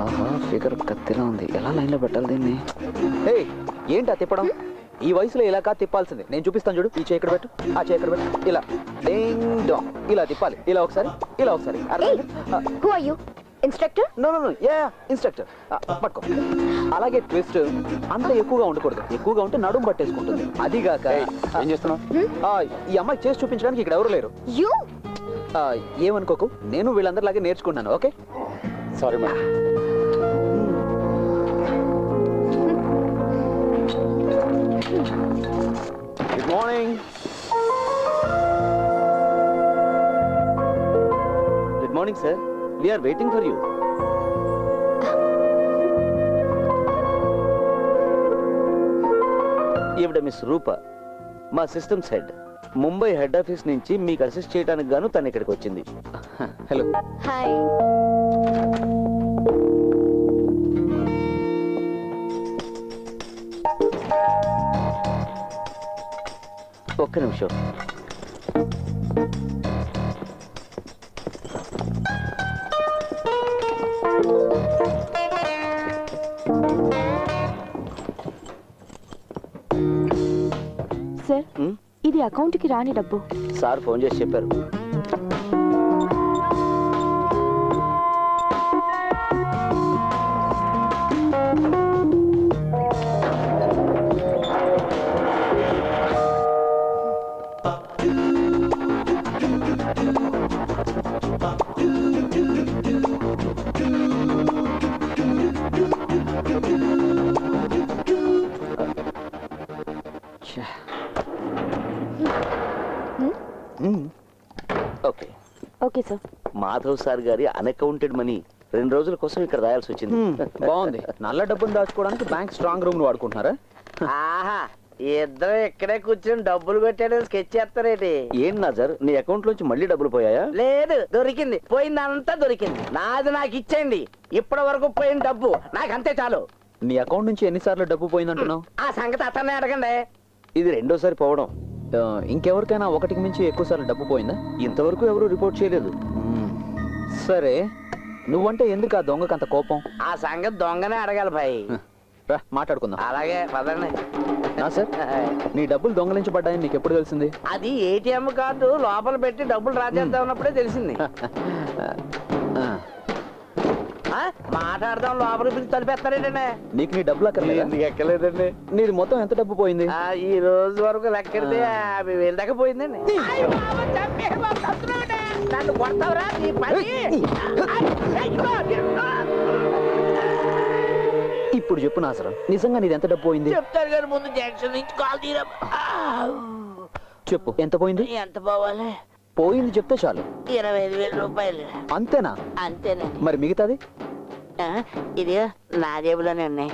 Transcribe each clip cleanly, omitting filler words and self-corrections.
ఆహా, ఫిగర్ కత్తిలా ఉంది. ఎలా లైన్లో పెట్టాలి దీన్ని? హే, ఏంటా తిప్పడం? ఈ వయసులో ఇలా కాదు తిప్పాల్సింది. నేను చూపిస్తాను చూడు. ఈ చేయి ఇక్కడ పెట్టు, ఆ చేయి ఇక్కడ పెట్టు. ఇలా డింగ్ డాంగ్ ఇలా తిప్పాలి. ఇలా ఒకసారి, ఇలా ఒకసారి. Instructor? No no no, ya instructor. పట్టుకో. అలాగే ట్విస్ట్ అంత ఎక్కువగా ఉండకూడదు. ఎక్కువగా ఉంటే నడుము పట్టేసుకుంటుంది. అదిగాక ఏం చేస్తున్నావు? ఈ అమ్మాయి చేసి చూపించడానికి ఇక్కడ ఎవరు లేరు. ఏమనుకోకు, నేను వీళ్ళందరిలాగే నేర్చుకున్నాను. Okay, sorry madam. Good morning. Good morning sir. We are waiting for you. ఈవిడ మిస్ రూప, మా systems head. Mumbai head office నుంచి మీకు అసిస్ట్ చేయడానికి గాను తను ఇక్కడికి వచ్చింది. హలో. హాయ్. ఒక్క నిమిషం. సార్, ఇది అకౌంట్కి రాని డబ్బు. సార్ ఫోన్ చేసి చెప్పారు. Okay okay sir. Madhav sir గారి అన్అకౌంటెడ్ మనీ 2 రోజుల కోసం ఇక్కడ రాయాల్సి వచ్చింది. బాగుంది. నల్ల డబ్బును దాచుకోవడానికి బ్యాంక్ స్ట్రాంగ్ రూమ్ వాడుకుంటున్నారా? ఆహా, ఇద్దరు ఇక్కడే కూర్చొని డబ్బులు కొట్టాడు స్కెచ్ చేస్తారేటి? ఏం నజర్, నీ అకౌంట్ లోంచి మళ్ళీ డబ్బులు పోయాయా? లేదు, దొరికింది. పోయిందంతా దొరికింది. నాది నాకు ఇచ్చేయండి. ఇప్పటి వరకు పోయిన డబ్బు నాకు అంతే చాలు. నీ అకౌంట్ నుంచి ఎన్నిసార్లు డబ్బు పోయిందంటున్నావు? ఆ సంగతి అతన్నే అడగండి. ఇది 2వ సారి పోవడం. ఇంకెవరికైనా 1కి మించి ఎక్కువ సార్లు డబ్బు పోయిందా? ఇంతవరకు ఎవరు రిపోర్ట్ చేయలేదు. సరే, నువ్వంటే ఎందుకు ఆ దొంగకు అంత కోపం? ఆ సంగతి దొంగనే అడగాలి భాయ్. రా మాట్లాడుకుందాం. అలాగే పదండి. నా సార్, నీ డబ్బులు దొంగలించబడ్డాయని నీకు ఎప్పుడు తెలిసింది? అది ఏటీఎం కార్డు లోపల పెట్టి డబ్బులు రాజేద్దాం ఉన్నప్పుడే తెలిసింది. మాట్లాడదాం లోపలికి పిలిచి తలిపేస్తారేటండి. నీకు నీ డబ్బులు అక్కర్లేదు? ఎందుకు ఎక్కలేదండి. నీది మొత్తం ఎంత డబ్బు పోయింది? ఈ రోజు వరకు లెక్కెడితే 50,000 దాకా పోయిందండి. నన్ను కొడతావురా నీ పని. ఇప్పుడు చెప్పు నాసరం, నిజంగా నీది ఎంత డబ్బు పోయింది? చెప్తారు గారు, ముందు జంక్షన్ నుంచి కాల్ తీరా. చెప్పు, ఎంత పోయింది? ఎంత పోవాలి? పోయింది చెప్తే చాలు. 25,000 రూపాయలు. అంతేనా? అంతేనే. మరి మిగతాది? ఇది నా జేబులోనే ఉన్నాయి.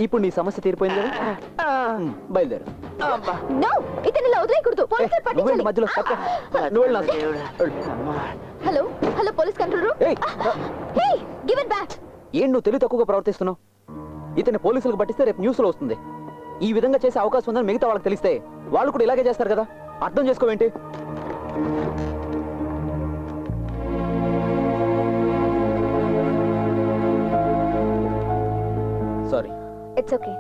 ఇప్పుడు నీ సమస్య తీరిపోయింది కదా? బయలుదేరు. నో, ఇతను ఇలా వదిలేయకూడదు. పోలీసులు పట్టించాలి. మధ్యలో hello hello, police control room. Hey, give it back. ఏం నువ్వు తెలివి తక్కువగా ప్రవర్తిస్తున్నావు? ఇతన్ని పోలీసులకు పట్టిస్తే రేపు న్యూస్ లో వస్తుంది. ఈ విధంగా చేసే అవకాశం ఉందని మిగతా వాళ్ళకి తెలిస్తే వాళ్ళు కూడా ఇలాగే చేస్తారు కదా. అర్థం చేసుకోవేంటి? సారీ. It's okay.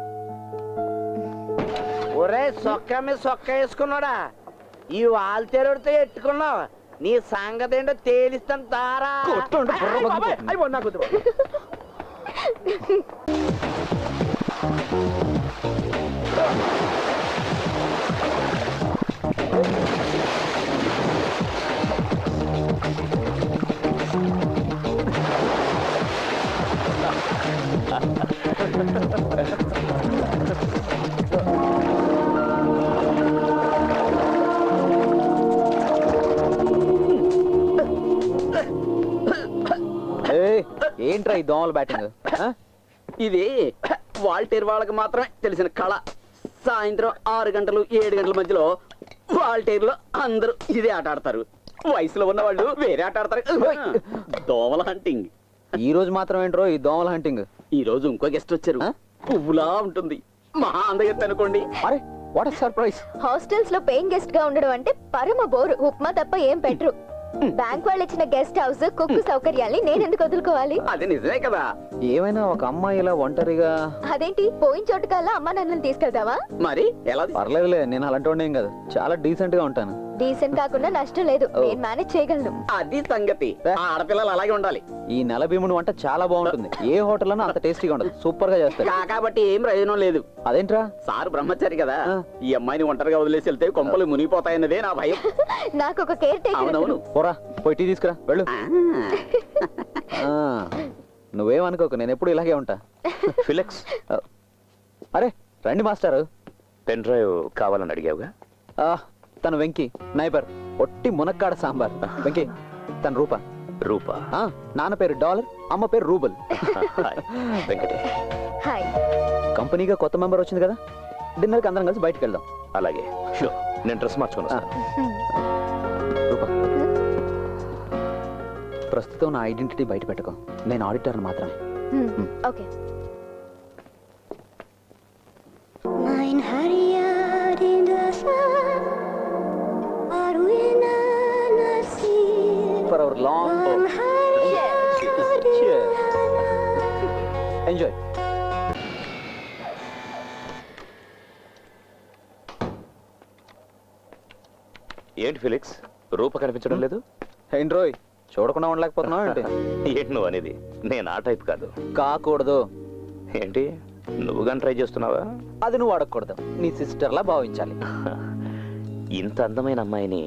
ఒరే సొక్క మీద సొక్క వేసుకున్నాడా? ఈ వాల్తేరుడితో ఎట్టుకున్నావు. నీ సంగతి ఏంటో తేలిస్తాను తారా. ఏంట్రా ఈ దోమల బ్యాటింగ్? ఇది వాల్టేర్ వాళ్ళకి మాత్రమే తెలిసిన కళ. సాయంత్రం 6 గంటలు 7 గంటల మధ్యలో వాల్టేర్లో అందరూ ఇదే ఆట ఆడతారు. వయసులో ఉన్న వాళ్ళు వేరే ఆట ఆడతారు. దోమల హంటింగ్. ఈ రోజు మాత్రం ఏంట్రో ఈ దోమల హంటింగ్? ఈ రోజు ఇంకో గెస్ట్ వచ్చారు. పువ్వులా ఉంటుంది, మహా అందగెత్తి అనుకోండి. అరే వాట్ సర్ప్రైజ్. హాస్టల్స్ లో పేయింగ్ గెస్ట్ గా ఉండడం అంటే పరమ బోరు. ఉప్మా తప్ప ఏం పెట్టరు. బ్యాంక్ వాళ్ళు ఇచ్చిన గెస్ట్ హౌస్ కుక్కు సౌకర్యాల్ని నేను ఎందుకు వదులుకోవాలి? అది నిజమే కదా. ఏమైనా ఒక అమ్మాయి ఇలా ఒంటరిగా. అదేంటి పోయిన చోటుకల్లా అమ్మా నన్ను తీసుకెళ్తావా? మరి ఎలా? పర్లేదులే, నేను అలాంటి వాడిని ఏం కాదు, చాలా డీసెంట్ గా ఉంటాను. డీసెంట్ కాకుండా నష్టం లేదు, నేను మేనేజ్ చేయగలను. అది సంగతి. ఆ ఆడపిల్లలు అలాగే ఉండాలి. ఈ నెల భీముడు వంట చాలా బాగుంటుంది. ఏ హోటల్లోనూ అంత టేస్టీగా ఉండదు, సూపర్ గా చేస్తారు. కాబట్టి ఏం ప్రయోజనం లేదు. అదేంట్రా? సార్ బ్రహ్మచారి కదా, ఆ. ఈ అమ్మాయిని ఒంటరిగా వదిలేసి వెళ్తే కొంపలు మునిగిపోతాయన్నదే నా భయం. నాకు ఒక కేర్ టేకర్. అవునవును. పోరా, పోయి టీ తీసుకురా, వెళ్ళు. ఆ. నువ్వేమనుకోకు, నేను ఎప్పుడు ఇలాగే ఉంటా. ఫిలిక్స్, అరే రండి మాస్టారు. పెన్ డ్రైవ్ కావాలని అడిగావుగా. తను వెంకీ, నైబర్, ఒట్టి మునక్కాడ సాంబార్. వెంకీ, తను రూప. రూపా. నాన్న పేరు డాలర్, అమ్మ పేరు రూబల్. హాయ్ వెంకటే. హాయ్. కంపెనీగా కొత్త మెంబర్ వచ్చింది కదా, డిన్నర్కి అందరం కలిసి బయటకు వెళ్దాం. అలాగే, షూర్. నేను డ్రెస్ మార్చుకుని వస్తాను. రూప, ప్రస్తుతం నా ఐడెంటిటీ బయట పెట్టుకో. నేను ఆడిటర్ మాత్రమే. Okay. Mein Harriet in der Sun, Arwina Nasir, for hour long enjoy. ఏంటి ఫిలిక్స్, రూప కనిపించడం లేదు? ఏంటి రోయ్, చూడకుండా ఉండలేకపోతున్నావు ఏంటి? ఏంటి నువ్వు అనేది? నేను ఆ టైప్ కాదు. కాకూడదు. ఏంటి, నువ్వు కానీ ట్రై చేస్తున్నావా? అది నువ్వు అడగకూడదు, నీ సిస్టర్లా భావించాలి. ఇంత అందమైన అమ్మాయిని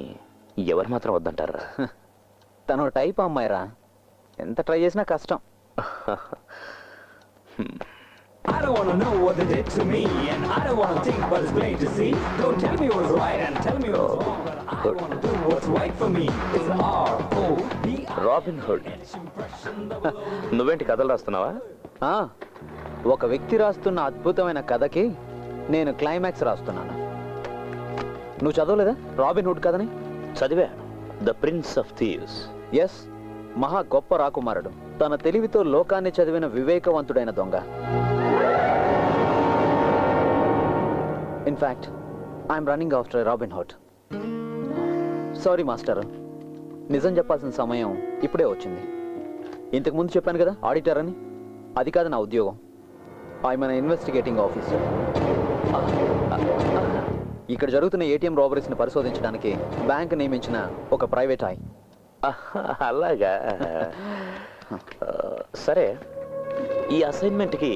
ఎవరు మాత్రం వద్దంటారా? తను టైప్ అమ్మాయిరా, ఎంత ట్రై చేసినా కష్టం. I don't wanna know what they did to me, and I don't wanna think, but it's plain to see. Don't tell me what's right and tell me what's wrong, but I wanna do what's right for me. It's R-O-B-I. Robin hood. నువ్వేంటి కథలు రాస్తున్నావా? ఒక వ్యక్తి రాస్తున్న అద్భుతమైన కథకి నేను climax రాస్తున్నాను. నువ్వు చదవలేదా రాబిన్ హుడ్ కథని? చదివా. The prince of thieves. Yes, మహా గొప్ప రాకుమారుడు, తన తెలివితో లోకాన్ని చదివిన వివేకవంతుడైన దొంగ. In fact I'm running after Robin Hood. Sorry master, నిజం చెప్పాల్సిన సమయం ఇప్పుడే వచ్చింది. ఇంతకు ముందు చెప్పాను కదా ఆడిటర్ అని, అది కాదు నా ఉద్యోగం. I'm an investigating officer. ఇక్కడ జరుగుతున్న ఏటీఎం రాబరీస్ని పరిశోధించడానికి బ్యాంక్ నియమించిన ఒక ప్రైవేట్ ఐ. అలాగా. సరే, ఈ అసైన్మెంట్కి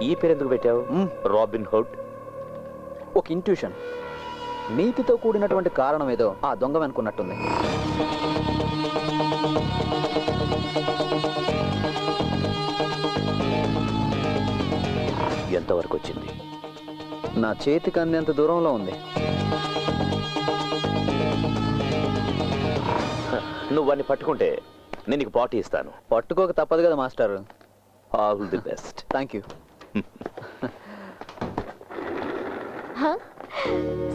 ఈ పేరు ఎందుకు పెట్టావు? Robin hood. ఒక ఇంట్యూషన్, నీతితో కూడినటువంటి కారణం ఏదో ఆ దొంగ అనుకున్నట్టుంది. ఎంతవరకు వచ్చింది? నా చేతికి అందేంత దూరంలో ఉంది. నువ్వు వాడిని పట్టుకుంటే నేను నీకు పార్టీ ఇస్తాను. పట్టుకోక తప్పదు కదా master. All the best. Thank you.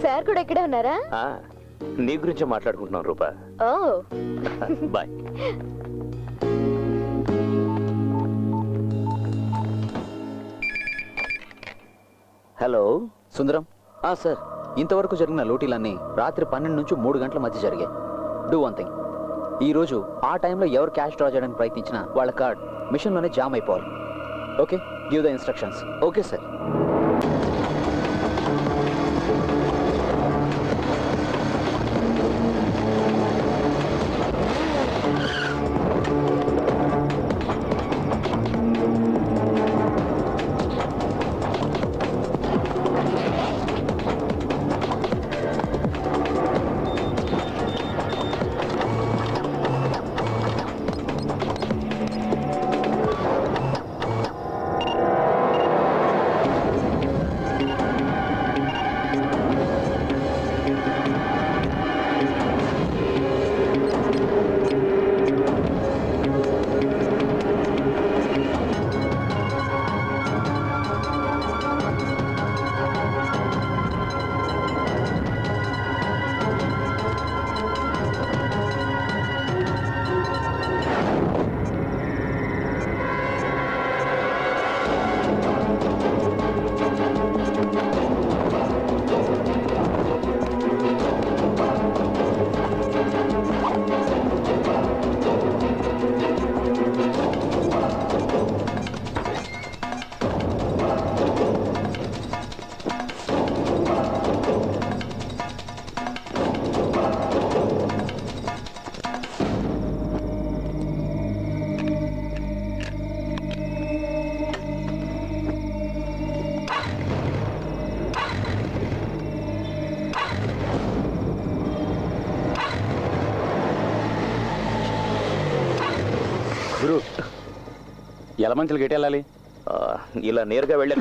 Sir కూడా ఇక్కడే ఉన్నారా? నీ గురించే మాట్లాడుకుంటున్నాం రూపా. ఓ బాయ్. హలో సుందరం. సార్, ఇంతవరకు జరిగిన లూటీలన్నీ రాత్రి 12 నుంచి 3 గంటల మధ్య జరిగాయి. డూ వన్ థింగ్, ఈరోజు ఆ టైంలో ఎవరు క్యాష్ డ్రా చేయడానికి ప్రయత్నించినా వాళ్ళ కార్డ్ మిషన్లోనే జామ్ అయిపోవాలి. Okay, give the instructions. Okay sir. గురు ఎలమంచులు గెట్టి వెళ్ళాలి. ఇలా నేరుగా వెళ్ళి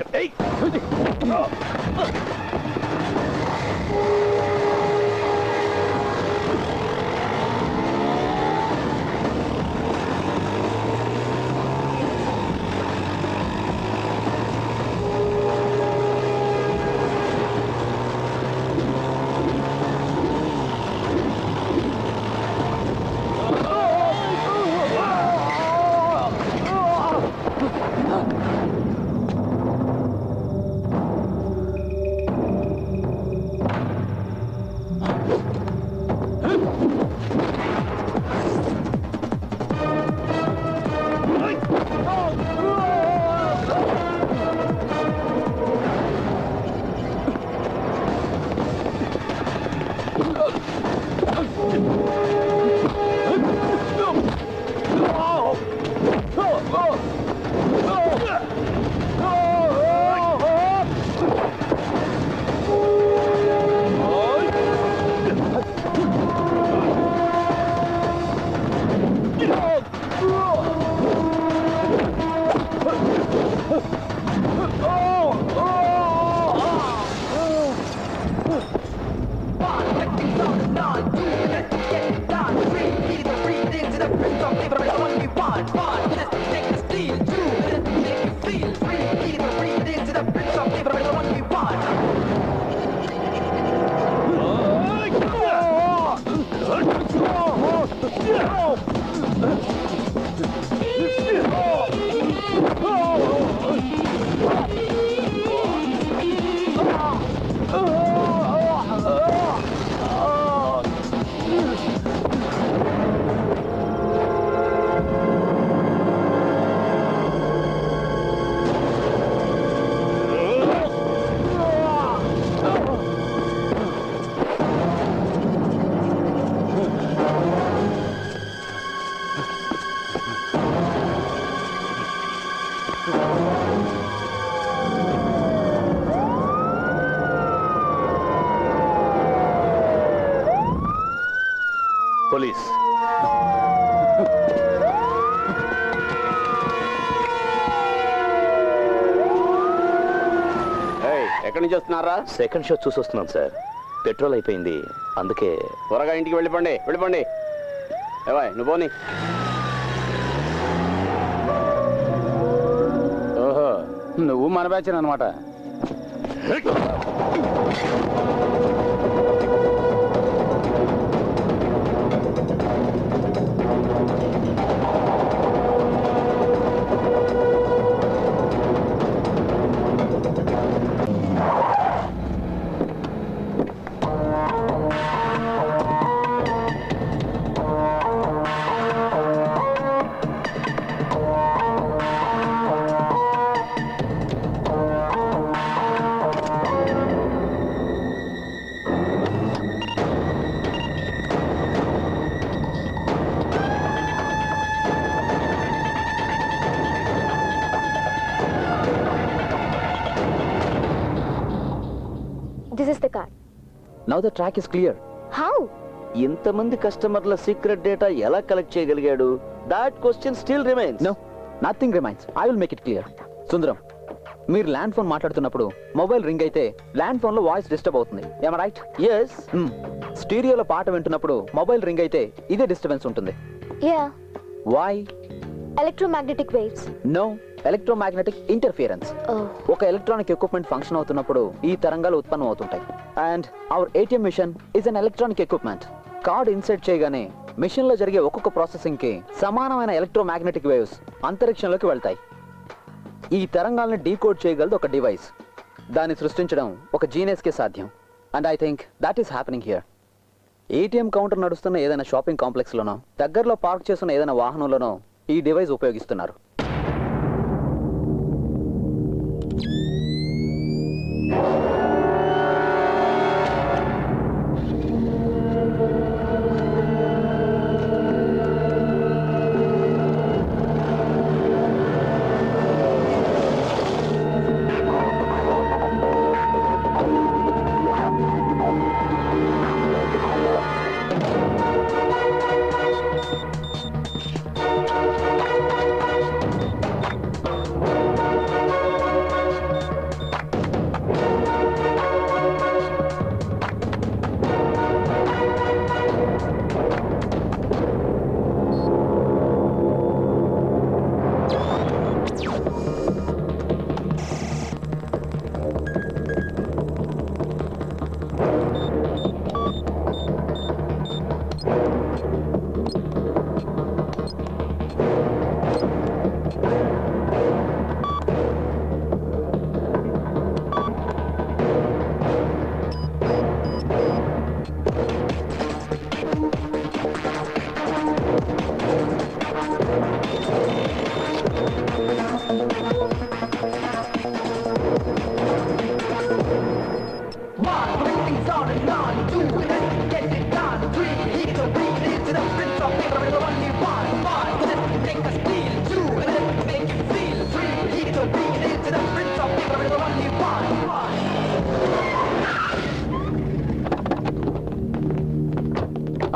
పోలీస్. ఎక్కడి నుంచి వస్తున్నారా? సెకండ్ షో చూసి వస్తున్నాం సార్. పెట్రోల్ అయిపోయింది, అందుకే. త్వరగా ఇంటికి వెళ్ళిపోండి, వెళ్ళిపోండి. ఏవా నువ్వు పోనీ. ఓహో, నువ్వు మన బ్యాచ్ అనమాట. This is the car. Now the track is clear. How? ఇంతమంది కస్టమర్ల సీక్రెట్ డేటా ఎలా కలెక్ట్ చేయగలిగాడు? That question still remains. No, nothing remains. I will make it clear. Sundaram, మీరు ల్యాండ్ ఫోన్ మాట్లాడుతున్నప్పుడు మొబైల్ రింగ్ అయితే ల్యాండ్ ఫోన్ లో voice disturb అవుతుంది. ఏమ రైట్? ఎస్. స్టీరియోలో పాట వింటున్నప్పుడు మొబైల్ రింగ్ అయితే ఇదే డిస్టర్బెన్స్ ఉంటుంది. Yeah. వై? Electromagnetic waves. నో, ఎలక్ట్రోమాగ్నెటిక్ ఇంటర్ఫియరెన్స్. Oh. ఒక ఎలక్ట్రానిక్ ఎక్విప్మెంట్ ఫంక్షన్ అవుతున్నప్పుడు ఈ తరంగాలు ఉత్పన్నం అవుతుంటాయి. And our ATM machine is an electronic equipment. Card insert చేయగానే మిషన్ లో జరిగే ఒక్కొక్క ప్రాసెసింగ్ కి సమానమైన ఎలక్ట్రోమాగ్నెటిక్ వేవ్స్ అంతరిక్షంలోకి వెళ్తాయి. ఈ తరంగాల్ని డీకోడ్ చేయగలదు ఒక డివైస్. దాన్ని సృష్టించడం ఒక జీనియస్ కే సాధ్యం. And I think that is happening here. ATM counter నడుస్తున్న ఏదైనా షాపింగ్ కాంప్లెక్స్ లోనో, దగ్గరలో పార్క్ చేస్తున్న ఏదైనా వాహనంలోనో ఈ డివైస్ ఉపయోగిస్తున్నారు.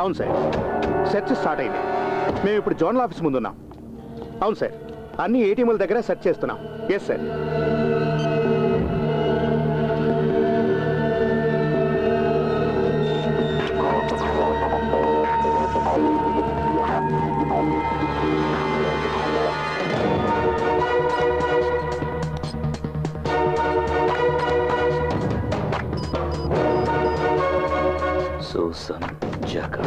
అవును సార్, సెర్చ్ స్టార్ట్ అయింది. మేము ఇప్పుడు జోనల్ ఆఫీస్ ముందున్నాం. అవును సార్, అన్ని ఏటీఎంల దగ్గర సెర్చ్ చేస్తున్నాం. Yes sir. సూసన్ జాకా.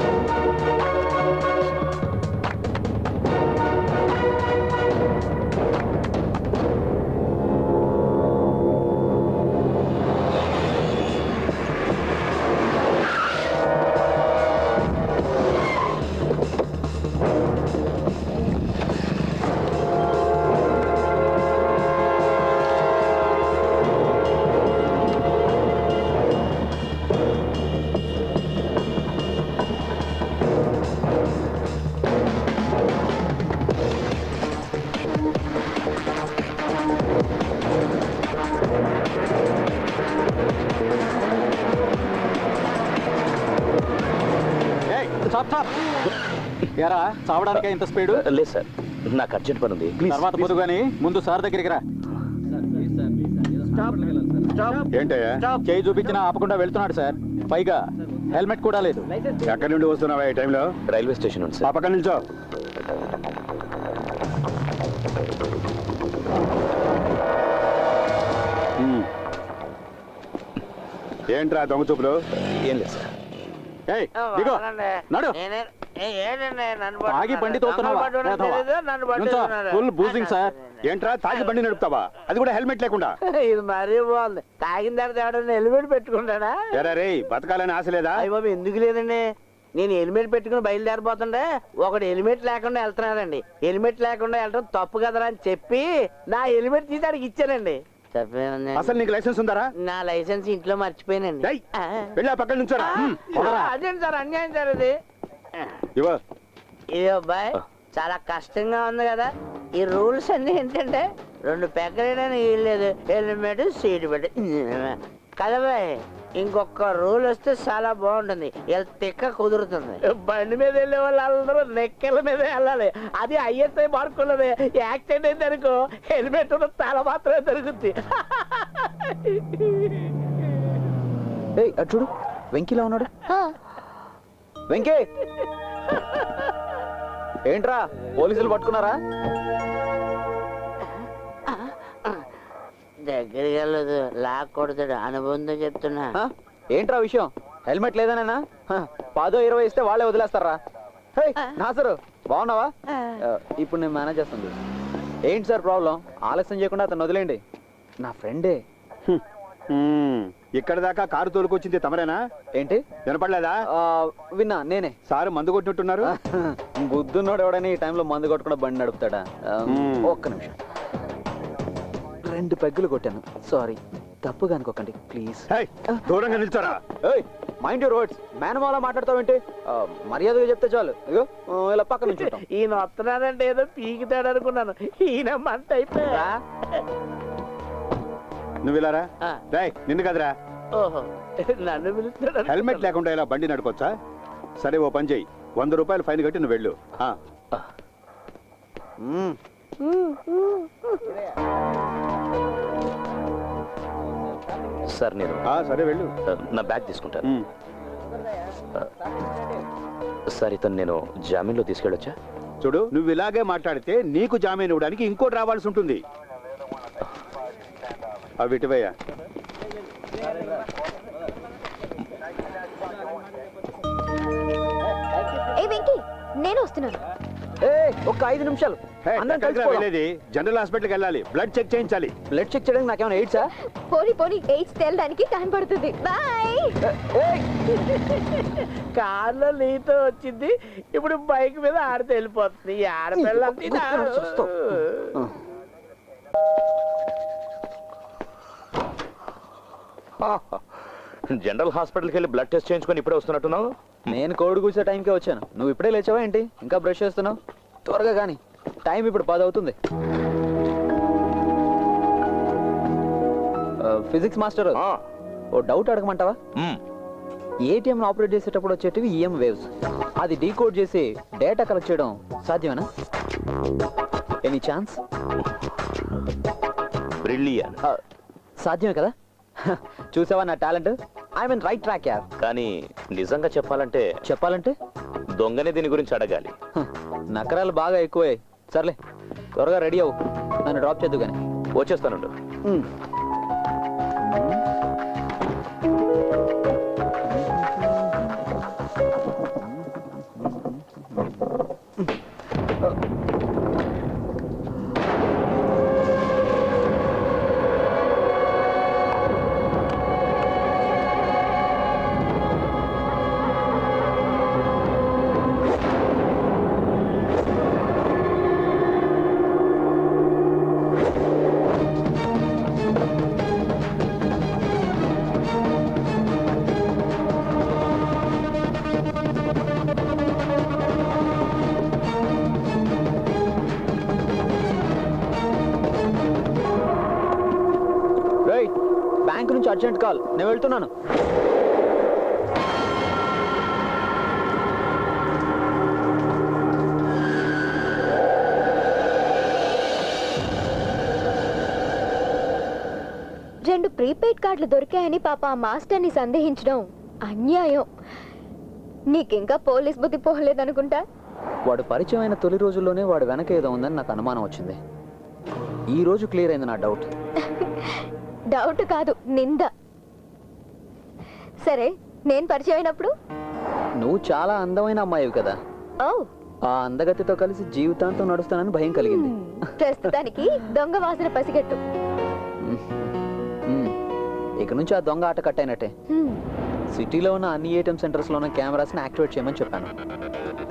ఎరా చావడానికి ఇంత స్పీడు? లేదు సార్, నాకు అర్జెంట్ పని ఉంది. ప్లీజ్ తర్వాత పొద్దు కానీ ముందు సార్ దగ్గరికి రా. ఏంటయ్యా? చేయి చూపించినా ఆపకుండా వెళ్తున్నాడు సార్. పైగా హెల్మెట్ కూడా లేదు. ఎక్కడి నుండి వస్తున్నావా ఈ టైంలో? రైల్వే స్టేషన్ ఉంది ఆ సార్. పక్కన నిల్చో. ఏంట్రా దొంగ చూపులు? ఏం లేదు సార్. ఏయ్, దిగో. నడు. తాగి బండి తోస్తున్నావా? Full boozing sir. ఏంట్రా తాగి బండి నడుపుతావా? అది కూడా హెల్మెట్ లేకుండా? ఇది మరీ బాగుంది. తాగిన తర్వాత ఎవడన్నా హెల్మెట్ పెట్టుకుంటాడా? ఎరా రే, బతకాలని ఆశ లేదా? అయ్య బాబు, ఎందుకు లేదండి? నేను హెల్మెట్ పెట్టుకుని బయలుదేరిపోతుండే ఒకడు హెల్మెట్ లేకుండా వెళ్తున్నాడండి. హెల్మెట్ లేకుండా వెళ్ళడం తప్పు కదరా అని చెప్పి నా హెల్మెట్ తీసి అడిగి ఇచ్చానండి. అసలు నీకు లైసెన్స్ ఉందారా? నా లైసెన్స్ ఇంట్లో మర్చిపోయానండి. ఏయ్, వెళ్ళి ఆ పక్కన నుంచోరా. అదేంటి సార్, అన్యాయం సార్ అది. ఇవో. ఇది అబ్బాయి చాలా కష్టంగా ఉంది కదా. ఈ రూల్స్ అన్ని ఏంటంటే 2 పెగ్గలేయడానికి వీల్లేదు, హెల్మెట్ సీట్ పెట్టి కదా బాయ్. ఇంకొక రూల్ వస్తే చాలా బాగుంటుంది. ఇలా తిక్క కుదురుతుంది. బండి మీద వెళ్ళే వాళ్ళు అందరూ నెక్కల మీద వెళ్ళాలి. అది ఐఎస్ఐ మార్కున్నది. యాక్సిడెంట్ అయితే అనుకో హెల్మెట్ ఉన్న తల మాత్రమే దొరుకుద్ది. ఏయ్, అటు చూడు, వెంకీలా ఉన్నాడు. వెంకీ, ఏంట్రా పోలీసులు పట్టుకున్నారా? దగ్గరికి వెళ్ళదు, లాక్ కొడతాడు. అనుబంధం చెప్తున్నా. ఏంట్రా విషయం? హెల్మెట్ లేదనేనా? 10-20 ఇస్తే వాళ్ళే వదిలేస్తారా? నాసరు, బాగున్నావా? ఇప్పుడు నేను మేనేజ్ చేస్తుంది. ఏంటి సార్ ప్రాబ్లం? ఆలస్యం చేయకుండా అతను వదిలేండి. నా ఫ్రెండే. ఇక్కడ దాకా కారు తోలుకొచ్చింది తమరేనా? ఏంటి వినపడలేదా? విన్నా, నేనే. సారు మందు కొట్టినట్టున్నారు. బుద్ధున్నోడు ఎవడని ఈ టైంలో మందు కొట్టకుండా బండి నడుపుతాడా? ఒక్క నిమిషం. 2 పెగ్గులు కొట్టాను. సారీ, తప్పుగా అనుకోకండి ప్లీజ్. దూరంగా నిల్చోరా. Mind your words. మేనమాలా మాట్లాడతావేంటి? మర్యాదగా చెప్తే చాలు. ఇగో ఇలా పక్క నుంచి ఈయన వస్తున్నాడంటే ఏదో పీకితాడు అనుకున్నాను. ఈయన మంట అయిపోయా. నువ్వు ఇలారా. నిన్ను కదరా. ఓహో, నన్ను పిలుస్తాడు. హెల్మెట్ లేకుండా ఇలా బండి నడుపుకోవచ్చా? సరే, ఓ పని చెయ్యి. 100 రూపాయలు ఫైన్ కట్టి నువ్వు వెళ్ళు. సార్ నేను సరే వెళ్ళు. నా బ్యాగ్ తీసుకుంటాను. సార్, ఇతను నేను జామీన్లో తీసుకెళ్ళొచ్చా? చూడు, నువ్వు ఇలాగే మాట్లాడితే నీకు జామీన్ ఇవ్వడానికి ఇంకోటి రావాల్సి ఉంటుంది. అవి ఇటువయ్యా. ఏ వెంకీ, నేను వస్తున్నాను. ఒక్క 5 నిమిషాలు. వెళ్ళేది జనరల్ హాస్పిటల్కి వెళ్ళాలి. బ్లడ్ చెక్ చేయించాలి. బ్లడ్ చెక్ చేయడానికి నాకేమైనా ఎయిడ్సా? పోనీ ఎయిడ్స్ తేలడానికి టైం పడుతుంది. బాయ్. కార్లో నీతో వచ్చింది, ఇప్పుడు బైక్ మీద ఆడితే వెళ్ళిపోతుంది. ఈ ఆడపిల్ల జనరల్ హాస్పిటల్కి వెళ్ళి బ్లడ్ టెస్ట్ చేయించుకొని ఇప్పుడే వస్తున్నట్టున్నావు. నేను కోడి కూర్చే టైంకే వచ్చాను. నువ్వు ఇప్పుడే లేచావా ఏంటి? ఇంకా బ్రష్ చేస్తున్నావు? త్వరగా కానీ, టైం ఇప్పుడు 10 అవుతుంది. ఫిజిక్స్ మాస్టర్, ఓ డౌట్ అడగమంటావా? ఏటీఎం ఆపరేట్ చేసేటప్పుడు వచ్చేటివి ఈఎం వేవ్స్. అది డీకోడ్ చేసి డేటా కలెక్ట్ చేయడం సాధ్యమేనా? Any chance? బ్రిలియన్. సాధ్యమే కదా? చూసావా నా talent? I mean right track యార్. కానీ నిజంగా చెప్పాలంటే దొంగనే దీని గురించి అడగాలి. నకరాలు బాగా ఎక్కువే. సర్లే, త్వరగా రెడీ అవ్వు, నన్ను డ్రాప్ చేద్దు కానీ. వచ్చేస్తానుండు. బ్యాంక్ నుంచి అర్జెంట్ కాల్, నేను వెళ్తున్నాను. రెండు ప్రీపెయిడ్ కార్డులు దొరికాయని పాప ఆ మాస్టర్ని సందేహించడం అన్యాయం. నీకింకా పోలీస్ బుద్ధి పోలేదనుకుంటా. వాడు పరిచయం అయిన తొలి రోజుల్లోనే వాడు వెనక ఏదో ఉందని నాకు అనుమానం వచ్చింది. ఈ రోజు క్లియర్ అయింది నా డౌట్. డౌట్ కాదు, నింద. సరే, నేను పరిచయం అయినప్పుడు నువ్వు చాలా అందమైన అమ్మాయివి కదా. ఓ, ఆ అందగతితో కలిసి జీవితాంతం నడుస్తానని భయం కలిగింది. ప్రస్తుతానికి దొంగ వాసన పసిగట్టు. ఇక నుంచి ఆ దొంగ ఆట కట్టయినట్టే. సిటీలో ఉన్న అన్ని ఏటీఎం సెంటర్స్లో ఉన్న కెమెరాస్ని యాక్టివేట్ చేయమని చెప్పాను.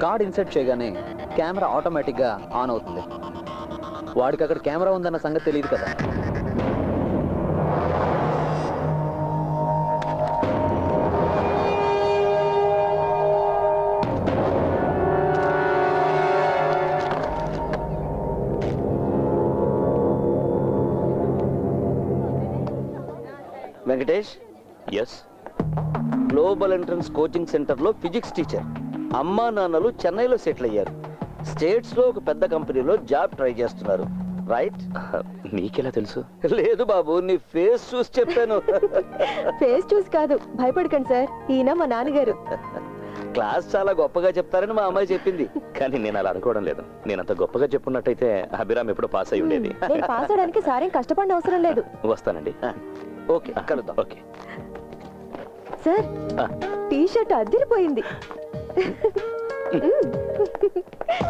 కార్డ్ ఇన్సర్ట్ చేయగానే కెమెరా ఆటోమేటిక్గా ఆన్ అవుతుంది. వాడికి అక్కడ కెమెరా ఉందన్న సంగతి తెలియదు కదా. Venkatesh. Yes. Global entrance coaching సెంటర్లో ఫిజిక్స్ టీచర్. అమ్మా నాన్నలు చెన్నైలో సెటిల్ అయ్యారు. స్టేట్స్లో ఒక పెద్ద కంపెనీలో జాబ్ ట్రై చేస్తున్నారు. రైట్? నీకెలా తెలుసు? లేదు బాబు, నీ ఫేస్ చూసి చెప్పాను. ఫేస్ చూసి కాదు, భయపడకండి సార్, ఈయన మా నాన్నగారు. క్లాస్ చాలా గొప్పగా చెప్తారని మా అమ్మాయి చెప్పింది. కానీ నేను అలా అనుకోవడం లేదు. నేను అంత గొప్పగా చెప్పున్నట్టయితే అభిరామ్ ఎప్పుడో పాస్ అయి ఉండేది. నేను పాస్ అవడానికి సారేం కష్టపడిన అవసరం లేదు. వస్తానండి. ఓకే, కలుద్దాం. ఓకే సార్, టీ షర్ట్ అదిరిపోయింది.